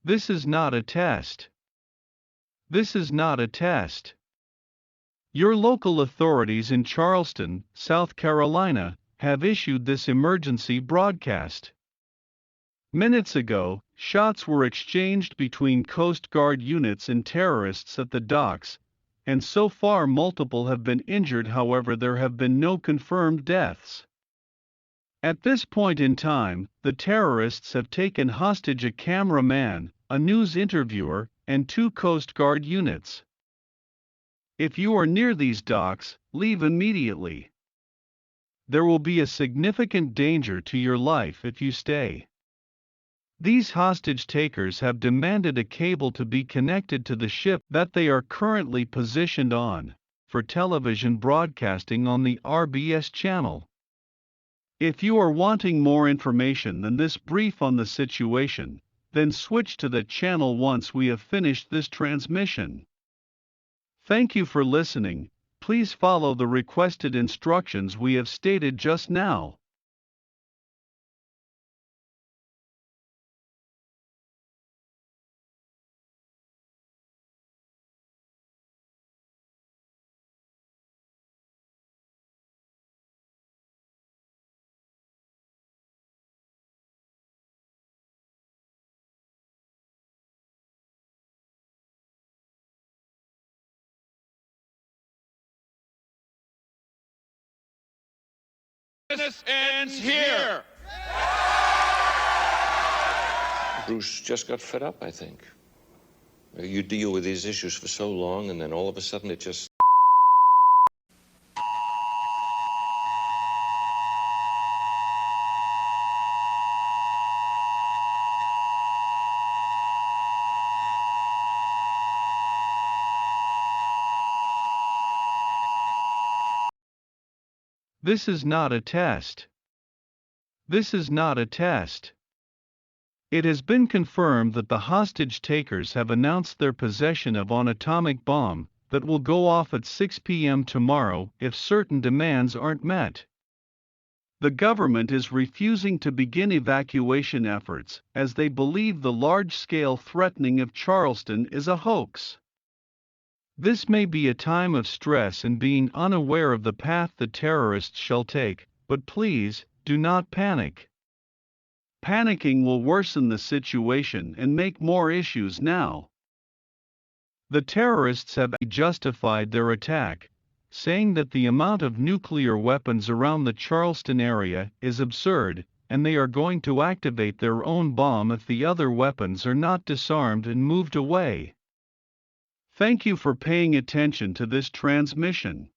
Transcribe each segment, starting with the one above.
This is not a test. This is not a test. Your local authorities in Charleston, South Carolina, have issued this emergency broadcast. Minutes ago, shots were exchanged between Coast Guard units and terrorists at the docks, and so far multiple have been injured. However, there have been no confirmed deaths. At this point in time, the terrorists have taken hostage a cameraman, a news interviewer, and 2 Coast Guard units. If you are near these docks, leave immediately. There will be a significant danger to your life if you stay. These hostage takers have demanded a cable to be connected to the ship that they are currently positioned on, for television broadcasting on the RBS channel. If you are wanting more information than this brief on the situation, then switch to the channel once we have finished this transmission. Thank you for listening. Please follow the requested instructions we have stated just now. Business ends here. Bruce just got fed up, I think. You deal with these issues for so long, and then all of a sudden it just... This is not a test. This is not a test. It has been confirmed that the hostage takers have announced their possession of an atomic bomb that will go off at 6 p.m. tomorrow if certain demands aren't met. The government is refusing to begin evacuation efforts as they believe the large-scale threatening of Charleston is a hoax. This may be a time of stress and being unaware of the path the terrorists shall take, but please, do not panic. Panicking will worsen the situation and make more issues now. The terrorists have justified their attack, saying that the amount of nuclear weapons around the Charleston area is absurd, and they are going to activate their own bomb if the other weapons are not disarmed and moved away. Thank you for paying attention to this transmission.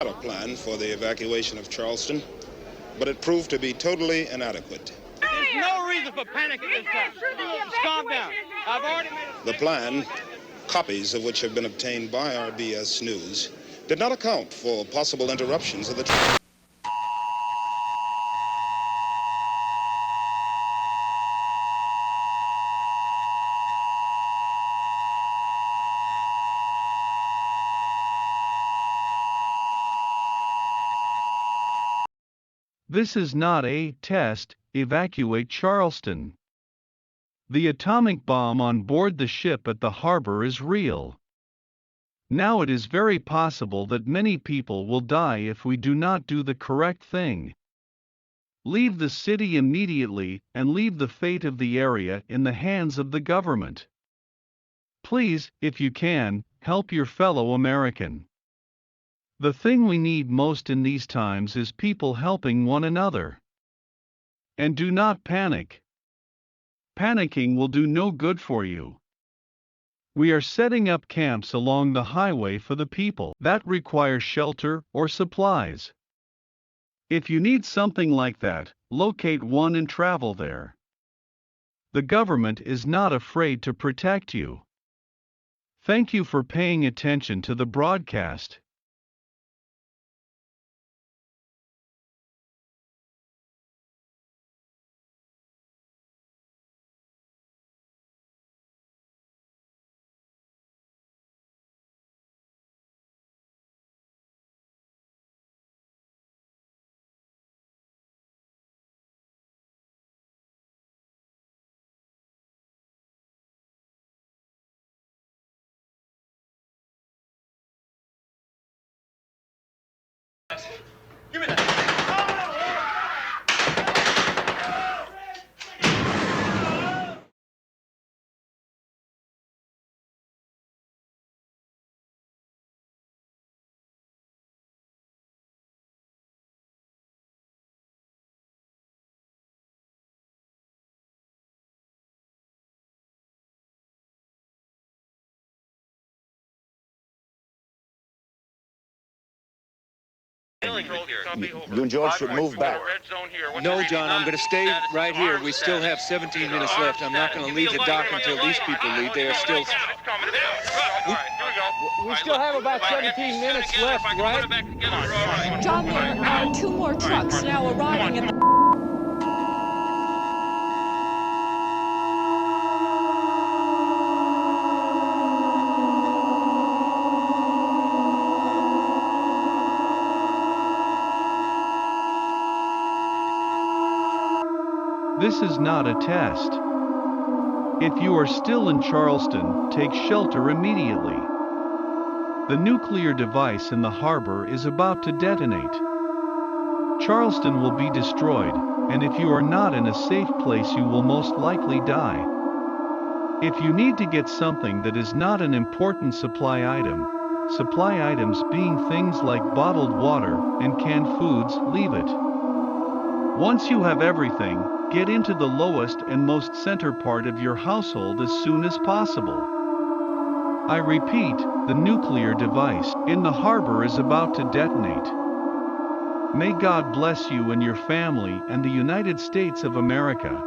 A plan for the evacuation of Charleston, but it proved to be totally inadequate. There's no reason for panic at this time. Just calm down. I've already made a... The plan, copies of which have been obtained by RBS News, did not account for possible interruptions of the traffic. This is not a test. Evacuate Charleston. The atomic bomb on board the ship at the harbor is real. Now it is very possible that many people will die if we do not do the correct thing. Leave the city immediately and leave the fate of the area in the hands of the government. Please, if you can, help your fellow American. The thing we need most in these times is people helping one another. And do not panic. Panicking will do no good for you. We are setting up camps along the highway for the people that require shelter or supplies. If you need something like that, locate one and travel there. The government is not afraid to protect you. Thank you for paying attention to the broadcast. Give me that. You and George should move back. No, John, I'm going to stay right here. We still have 17 minutes left. I'm not going to leave the dock until these people leave. They are still... We still have about 17 minutes left, right? John, there are 2 more trucks now arriving at the... This is not a test. If you are still in Charleston, take shelter immediately. The nuclear device in the harbor is about to detonate. Charleston will be destroyed, and if you are not in a safe place, you will most likely die. If you need to get something that is not an important supply items being things like bottled water and canned foods, leave it. Once you have everything, get into the lowest and most center part of your household as soon as possible. I repeat, the nuclear device in the harbor is about to detonate. May God bless you and your family and the United States of America.